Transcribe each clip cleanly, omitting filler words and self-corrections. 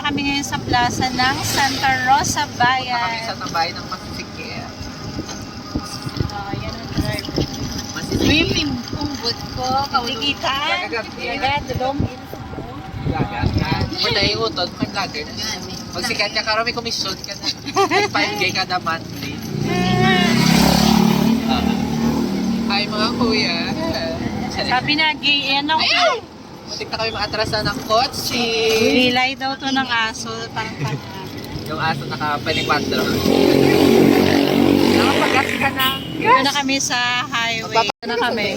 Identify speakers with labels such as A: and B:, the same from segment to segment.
A: kami ngayon sa plaza ng Santa Rosa
B: Kami
A: Bayan.
B: sa tambayan ng Masisikir.
A: Yan ang driver.
B: Masisikir.
A: Pumbot ko, kauligitan.
B: Gagat.
A: Dulong.
B: Gagat. Kung naiutot, may vlogger na. Pag sikat ka karoon, may komisyon ka na. 5K kada monthly. Hi mga kuya.
A: Sabi na, gay, ano?
B: Matik na kami maatrasan ng kotse.
A: Nilay daw to ng aso. Parang
B: Yung aso naka-24. Nakapagas ka na.
A: Dito na kami sa highway. Dito na kami.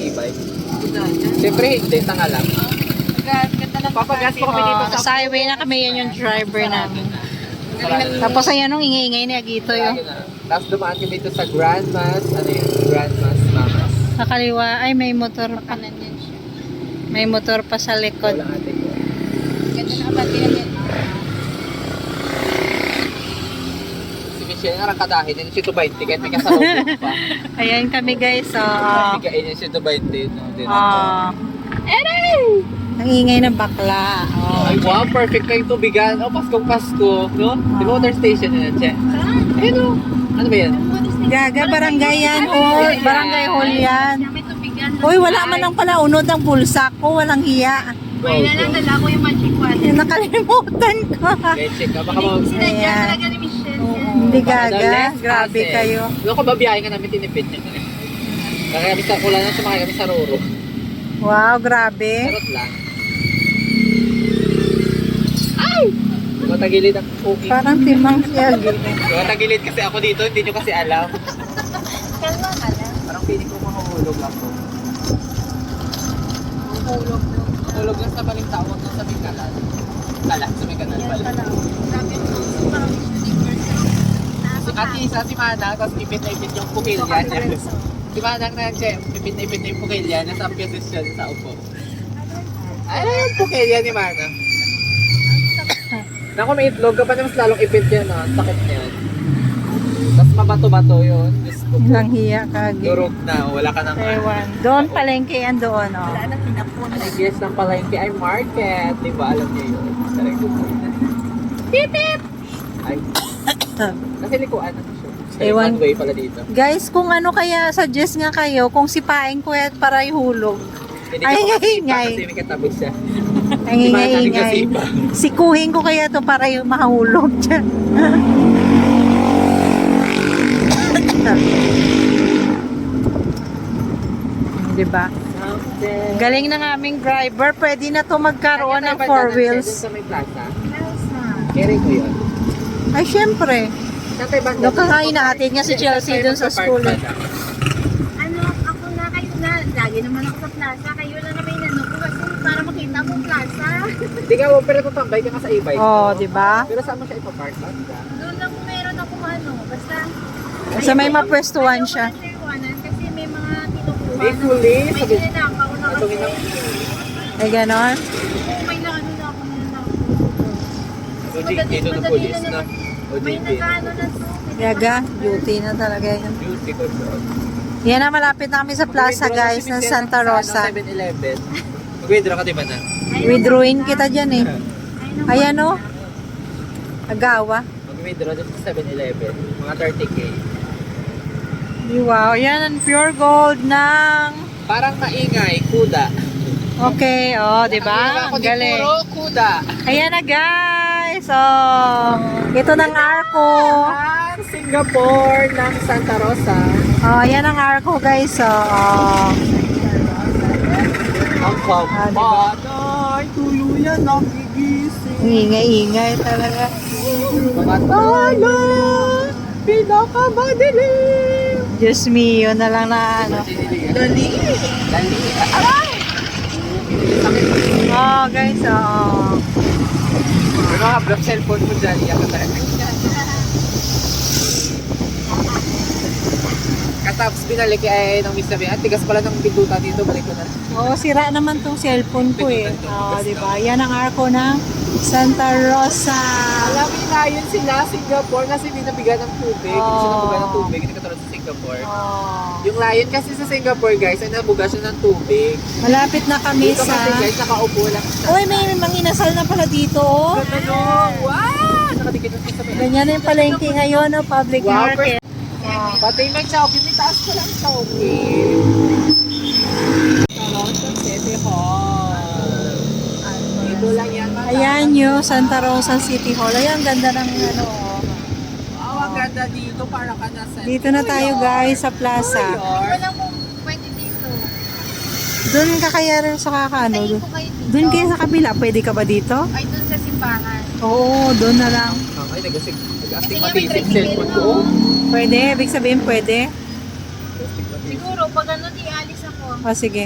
B: Siyempre, hindi. Tanga lang. Papagas ko kami dito
A: Sa highway na kami, yan yung driver namin. Tapos ayan nung ingay-ingay ni Agito yun.
B: Tapos dumaan kami dito sa Grandmas. Ano yun? Grandmas Mamas.
A: Sa kaliwa, ay may motor pa. May motor pa sa likod.
B: Walang ate ko.
A: Ganda na ba din?
B: Si Michelle nga rakadahin. Yun si 220. Kahit may kasalubong pa.
A: Ayan kami guys. So,
B: Bigain yun si 220.
A: ang ingay ng bakla.
B: Ay, wow, perfect kayo tubigan. Oh, Paskong Pasko, no? Di ba water station yun, Che? Ayun, no? Ano ba yan?
A: Gaga, barangay yan. Barangay hall yan. Uy, wala man lang pala unod ng bulsa ko. Walang hiya.
B: May na lang,
C: dala ko yung magic wand.
A: Nakalimutan ko.
B: Okay, check ka. Baka mag...
C: Sinadya talaga ni Michelle.
A: Hindi gaga. Grabe kayo.
B: Doon ko babiyahin ka namin, tinipid niya. Kaya kami sa kulan na sumakay kami sa Roro.
A: Wow, grabe.
B: Sarot lang. Ay! Matagilid ang cookie.
A: Parang timang siya.
B: Matagilid kasi ako dito, hindi nyo kasi alam.
C: Kalma ka lang.
B: Parang piling ko mahulog ako. Mahulog lang sa baling tawag ng sa may kalan. Kalan, sa may kanal pala.
C: Grabe yung puso, parang
B: Si Ate Isa, si Manang, tapos ipit na ipit yung pukilya niya. Si Manang na siya, ipit na ipit na yung pukilya, nasa posisyon sa upo. Ay, yung pukilya ni Manang. Naku, may itlog ka pa mas lalong ipit yan, ha? Sakit niyan. Tapos mabato-bato yun. Diyos ko po.
A: Ilang hiya kagi.
B: Durog na, wala ka nang...
A: Ewan. Doon palengke yan doon. Oh.
C: wala nang pinapon.
B: Ay, yes, ng palengke ay market. Di ba? Alam niyo yun. Sarang gusto. Pip, pip! Ay. Kasi likuan na siya.
A: Ewan.
B: One way pala dito.
A: Guys, kung ano kaya, suggest nga kayo, kung sipain ko yan para ihulog.
B: Hindi
A: Ay,
B: ka makasipa
A: ingay.
B: kasi may katabi siya.
A: Ang ingay-ingay.
B: Sipa.
A: Sikuhin ko kaya to para yung mahulog dyan. Diba? Galing ng aming driver. Pwede na to magkaroon ng four wheels.
B: Sa may plaza. Carry ko yun.
A: Ay, syempre. Doon kakain natin nga si Chelsea dun sa school.
C: Ano, ako na kayo na. Lagi naman ako sa plaza. Kayo lang na may nano ko kasi para makita mo plaza.
B: Hindi ka, pero tutambay ka nga sa e-bike.
A: Oh, diba?
B: Pero saan mo siya ipapark?
C: Doon lang meron ako ano.
A: Basta may mapwestuhan siya.
C: Kasi may mga tinukuha.
B: May huli.
C: May sinanakaw na kasi.
A: Ay, ganon.
C: May na ano na ako na.
B: OJT doon ng police na.
C: May
B: OJT.
C: nagkaano na to.
A: Yaga, duty na talaga yun.
B: Beauty ko doon.
A: Yan na, malapit na kami sa plaza guys ng Santa Rosa.
B: 7-Eleven. Mag-withdraw ka diba na?
A: Withdrawin kita dyan eh. Ayan o. Agawa.
B: Mag-withdraw doon sa 7-Eleven. Mga 30K.
A: Wow, yan ang pure gold ng...
B: Parang maingay, kuda.
A: Okay, oh, di ba?
B: Ako
A: Ang
B: di
A: galing.
B: puro kuda.
A: Ayan na guys. Oh, ito ng arko.
B: Ang Singapore ng Santa Rosa.
A: Oh, ayan ang arko guys. Oh.
B: Ang pampanay, tuluyan ang gigising.
A: Ingay-ingay talaga.
B: Mga tala, pinakamadilim.
A: Diyos mio na lang na ano.
B: Dali. Dali. Aray!
A: Oh guys, oh.
B: Pero habang cellphone mo dyan, iyak ka talaga. Katapos binalik ay nang miss sabi, tigas pala ng pindutan dito, balik ko na.
A: Oh, sira naman tong cellphone ko eh. Oh, di ba? Yan ang arko ng Santa Rosa.
B: Alam mo na yun sila, Singapore, kasi hindi nabigyan ng tubig. Hindi sila nabigyan ng tubig, hindi katulad sa Singapore. Singapore.
A: Oh.
B: Yung lion kasi sa Singapore, guys, ay nabuga siya ng tubig.
A: Malapit na kami
B: Dito
A: sa...
B: kasi, guys, nakaupo lang siya.
A: Uy, may manginasal na pala dito. Oh.
B: Ganda no! Wow! Nakadikit na siya sa may...
A: Ganyan na yung palengke ngayon, no? Public
B: Wow,
A: market. Oh.
B: Pati may Shopee, may taas ko lang Shopee. Toronto City Hall. Dito lang yan.
A: Ayan yung Santa Rosa City Hall. Ayan, ganda ng ano. Oh.
B: Wow, ang ganda dito. Para ka na sa
A: Dito na tayo guys sa plaza.
C: Wala kung pwede dito.
A: Doon ka kaya rin sa kakano.
C: Tayo po kayo dito.
A: Doon kayo sa kabila. Pwede ka ba dito?
C: Ay, dun sa simbahan.
A: Oo, doon na lang.
B: Ay, nag-astig
C: Kasi nga may
B: matisip
C: tricycle
B: cellphone ko.
C: mo.
A: Pwede? Ibig sabihin pwede?
C: Siguro, pag ano, di alis ako.
A: O sige.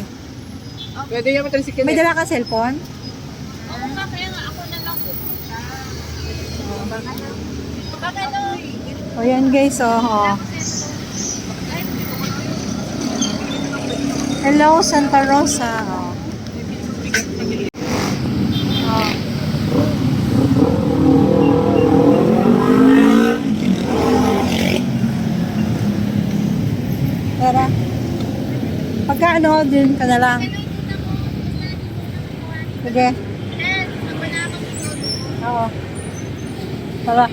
B: Pwede yung matricycle.
A: May dala ka cellphone?
C: Oo nga, kaya nga ako na lang pupunta. Pag ano,
A: O yan guys, oh. Hello, Santa Rosa. Oh. Oh. Tara. Pagka ano, din ka na lang. Sige. Oo. Tara.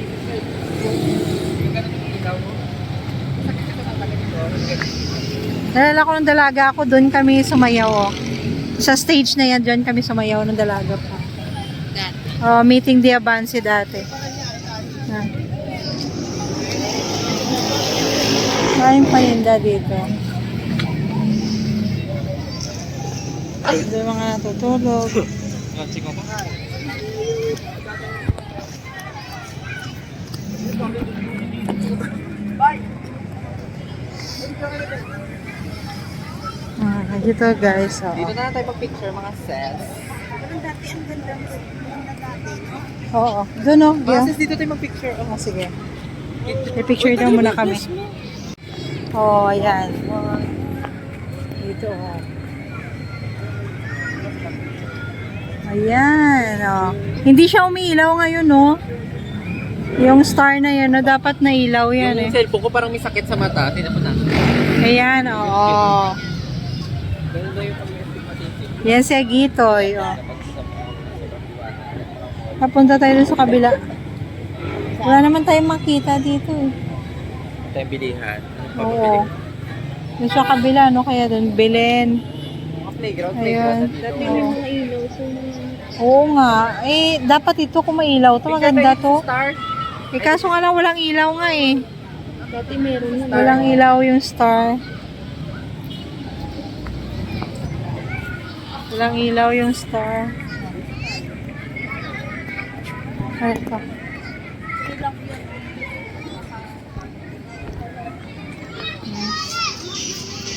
A: Nalala ko ng dalaga ako, doon kami sumayaw. Oh. Sa stage na yan, doon kami sumayaw ng dalaga pa. Oh, meeting the Abansi dati. Ah. Maraming paninda dito. Ito yung mga natutulog. Dito guys. Oh.
B: Dito na tayo pag-picture mga sis.
A: Oo. Doon oh.
B: Mga sis, dito tayo mag-picture.
A: Oh, sige. May picture daw muna kami. Oh, ayan. Dito oh. Ayan, oh. Hindi siya umiilaw ngayon, no? Yung star na yan, no? Dapat nailaw yan,
B: Yung
A: eh.
B: cellphone ko parang may sakit sa mata. Tingnan mo na.
A: Ayan, oo.
B: Ganun daw yung pag-astig.
A: Yan si Agitoy, oh. Papunta tayo dun sa kabila. Wala naman tayong makita dito, eh.
B: Tayo bilihan.
A: Oo. Dun sa kabila, no? Kaya dun, Belen.
B: Mga playground,
A: Ayun.
B: playground na dito.
C: ilaw, so
A: Oo nga. Eh, dapat ito kung mailaw to. Maganda to.
B: Star.
A: Eh, kaso nga lang walang ilaw nga eh.
C: dati meron na.
A: Walang ilaw yung star. Walang ilaw yung star. Ay, ito.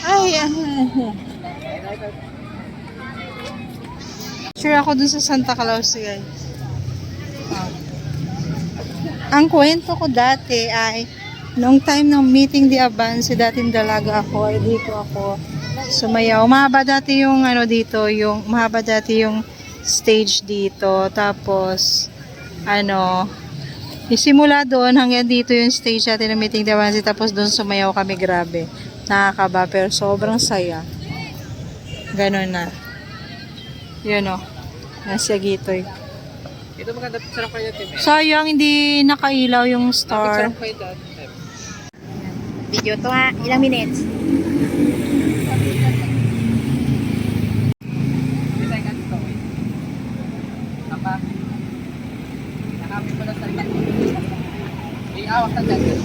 A: Ay, sure ako dun sa Santa Claus, guys. Ah. Ang kwento ko dati ay noong time ng meeting di Abansi, dating dalaga ako, ay dito ako sumayaw. Mahaba dati yung ano dito, yung mahaba dati yung stage dito. Tapos ano, isimula doon hanggang dito yung stage natin ng meeting di Abansi, tapos doon sumayaw kami, grabe. Nakakaba, pero sobrang saya. Ganon na. Yun o. Nasa Gitoy.
B: Ito maganda picture kayo, Tim.
A: Sayang, hindi nakailaw yung star.
B: Picture kayo dati, Tim.
C: Video to ha, ilang minutes?
B: Bisa ka dito, wait. Apa? Nakapit mo na sa iba. May awak na dyan.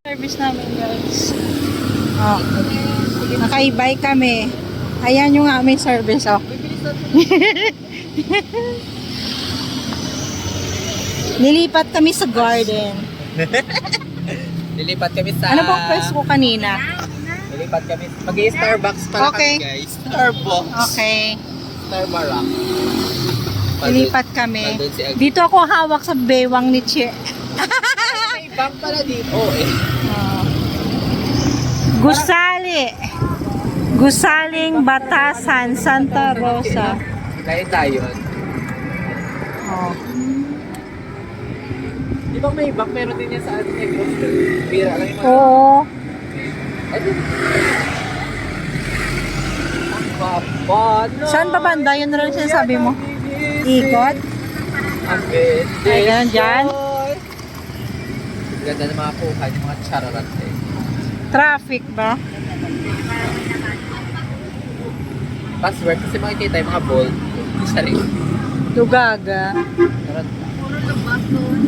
A: Service namin guys. Oh. Nakaibay kami. Ayan yung aming service. Oh. Nilipat kami sa garden.
B: Lilipat kami sa...
A: Ano bang press ko kanina?
B: Lilipat kami. Mag-i-Starbucks pala
A: Okay.
B: kami, guys. Starbucks.
A: Okay.
B: Starbucks.
A: Nilipat kami.
B: Nandun si Ag-
A: Dito ako hawak sa bewang ni Che.
B: May bank pala dito. Oh, eh.
A: Gusal Gusali. Gusaling, Batasan, Santa Rosa.
B: Tayo.
A: Oh.
B: Di ba may back meron din yan sa ating Negros? Bira lang yung mga...
A: Oo.
B: Ano? Ang babano.
A: Saan ba banda? Yun na lang sinasabi mo. Ikot?
B: Ang bed.
A: Ay, ganun dyan?
B: Ganda ng mga pukan, yung mga chararat eh.
A: Traffic ba?
B: Password kasi makikita yung mga bold. Isa rin.
A: Dugaga.
B: Charot.
C: Puro lubak doon.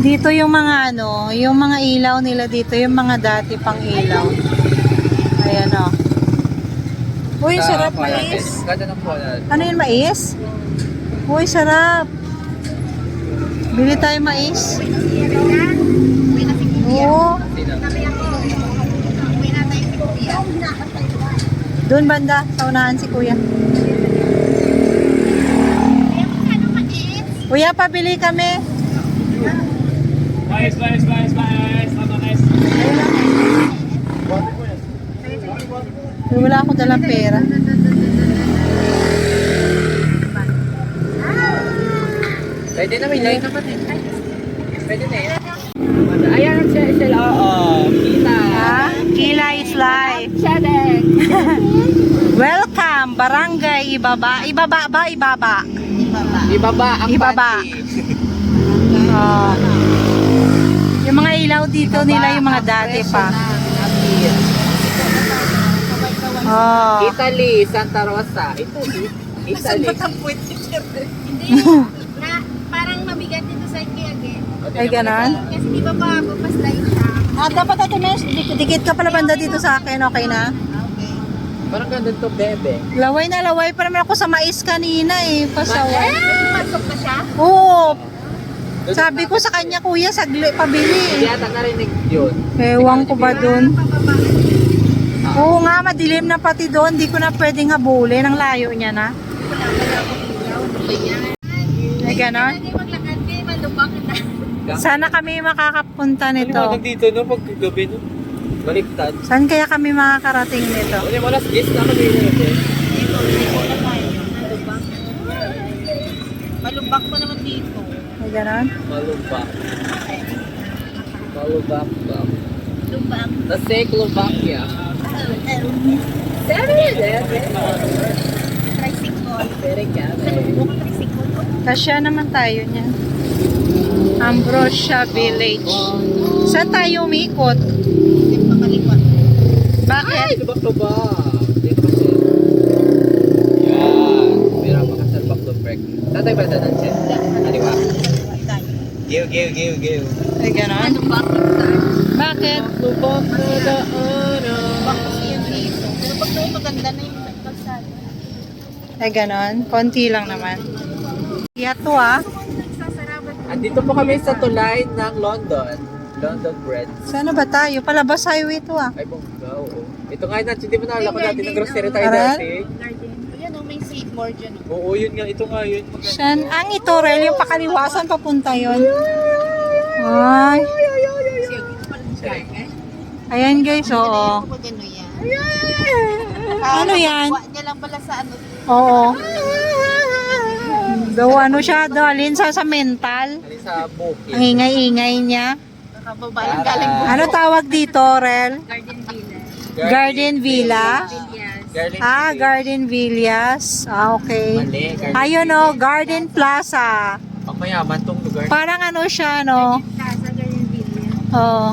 A: Dito yung mga ano, yung mga ilaw nila dito, yung mga dati pang ilaw. Ayan o. Uy, sarap mais.
B: Ganda ng pukan.
A: Ano yun, mais? Uy, sarap. Bili tayo mais.
C: May nasikipia.
A: Oo.
B: Sino?
C: Kami ako. May natay si Kuya.
A: Doon banda, sa unahan si kuya.
C: Kaya magkano maliit?
A: Kuya, pabili kami.
D: Mais. Tama, mais.
A: Uy, wala ako dalang pera.
B: Pwede na, may line naman eh. Pwede na yan. Ayan, sila, oo. Kita.
A: Ha? Kila is life. Welcome, Barangay Ibaba. Ibaba ba? Ibaba.
B: Ibaba ang
A: Ibaba.
B: panty.
A: Oh. Yung mga ilaw dito nila, yung mga dati pa. Oh.
B: Italy, Santa Rosa. Italy.
C: Hindi. Na, parang mabigat dito sa Again.
A: Ay, ganon?
C: Kasi di ba pa papaslide siya?
A: Ah, dapat ito mes, dikit ka pala banda dito sa akin, okay na?
C: Okay.
B: Parang ganda to, bebe.
A: Laway na laway pa naman ako sa mais kanina eh, pasaway.
C: Pumasok na siya?
A: Oo, sabi ko sa kanya, kuya, sagli,
B: Hindi
A: pabili.
B: yata narinig yun.
A: Ewan ko ba dun?
C: Papabangan.
A: Oo nga, madilim na pati doon, di ko na pwedeng habulin, ang layo niya na.
C: Wala ako ilaw. Ano ba yan?
A: Ay, ganon?
C: Hindi maglakad kayo, malubak na.
A: Sana kami makakapunta nito.
B: dito, no? Pagkagabi, no? Baliktad.
A: Saan kaya kami makakarating nito?
B: Wala mo, last guess na kami dito.
C: Dito na tayo. Malubak. Malubak pa naman dito.
A: Ay, ganon?
B: Malubak. Malubak ba?
C: Lubak.
B: The Czechoslovakia.
C: Tricycle.
B: Very good.
C: Malubak ang tricycle ko.
A: Kasya naman tayo niyan. Ambrosia Village. Saan tayo umikot?
C: Hindi pa kaliwa.
A: Bakit?
B: Ay, lubak-lubak. Dito kasi. Yan. Meron pa kasal back to break. Tatay ba dadan siya? Kaliwa. Give.
A: Ay, ganon?
C: Malubak yung saan.
A: Bakit?
B: Lubak na daanan.
C: Lubak kasi yung dito. Pero pag doon maganda na yung kalsada.
A: Ay, ganon? Konti lang naman. Yato ah.
C: Nagsasarapan.
B: Andito po kami sa tulay ng London. London Bread.
A: Saan ba tayo? Palabas highway to ah.
B: Ay, bongga, oo. Ito nga natin, hindi mo naalala ko dati, nag-grocery tayo
A: Aral?
B: dati.
C: Garden. Ayan o, may Save More dyan.
B: Oo, yun nga, ito nga yun.
A: Saan? Ang Itorel, yung pakaliwasan papunta yon. Ay.
C: Kasi dito pala yung garden.
A: Ayan guys, oo.
C: Pag ano yan.
A: Ano yan?
C: Kuha niya lang pala sa ano.
A: Oo. Daw ano siya, dalhin sa mental.
B: Ano sa bukid.
A: Ang ingay-ingay niya.
C: Nakababa lang galing mo.
A: Ano tawag dito, Rel?
C: Garden Villa.
A: Garden Villa?
C: Villas.
B: Garden
A: Ah,
B: Village.
A: Garden Villas. Ah, okay.
B: Mali, Garden
A: Ayun o, Garden Plaza.
B: Ang mayaman tong lugar.
A: Parang ano siya, no?
C: Plaza, Garden Villa.
A: Oo.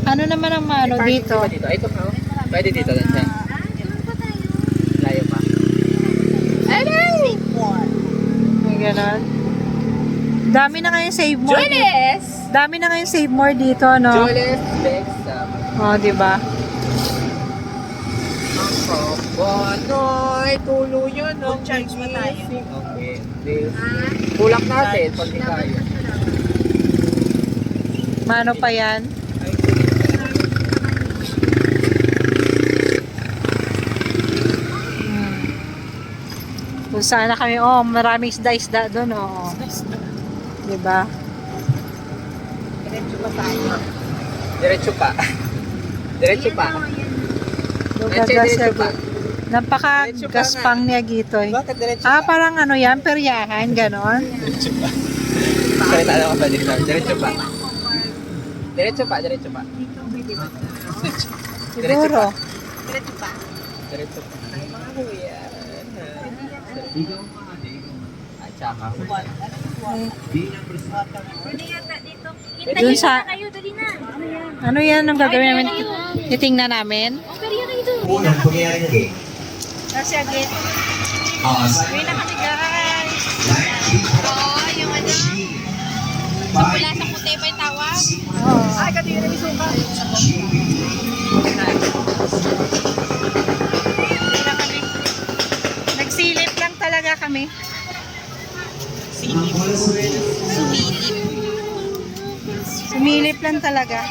A: Ano naman ang ano
B: Parking
A: dito?
B: ba dito? Ay, ito nga. Pwede dito lang siya.
C: Doon pa tayo.
B: Layo pa.
C: Save More.
A: May ganon. Dami na ngayon save more.
C: Julius!
A: Dami na ngayon save more dito, no?
B: Julius Bexam.
A: Oh, di ba?
B: Ang kabanoy, tuluyan ng
C: Charge ba tayo?
B: gising. Okay. Di.
C: Ah,
B: Kulak natin pag di tayo.
A: Mano pa yan?
B: Ay, sige.
A: Kung saan na kami, oh, maraming isda-isda doon, oh. Di ba?
C: Diretso pa tayo.
B: Diretso pa. Diretso pa. Diretso pa.
A: Napaka-gaspang niya Gitoy.
B: Bakit diretso
A: Ah,
B: pa?
A: parang ano yan, peryahan, ganon.
B: Diretso pa. Salita na ka pa dito. Diretso pa. Diretso pa, diretso pa.
A: Siguro.
C: Diretso pa.
B: Diretso pa. Ay, mga kuya. At saka.
C: Pwede yata dito.
A: Dun
C: Hintayin
A: sa-
C: na kayo, dali na. Ano yan?
A: Ano yan ang gagawin namin? Titingnan namin?
C: O, pero yan na ito.
E: Unang pangyayari ng game.
C: Kasi agad.
E: Sa
C: Uwi na kami guys.
E: line,
C: Oo, yung ano. Mula sa puti pa yung tawag.
A: Oo.
C: Ay, kati na yung suka.
A: Uwi na kami. Nagsilip lang talaga kami. Sumilip lang talaga.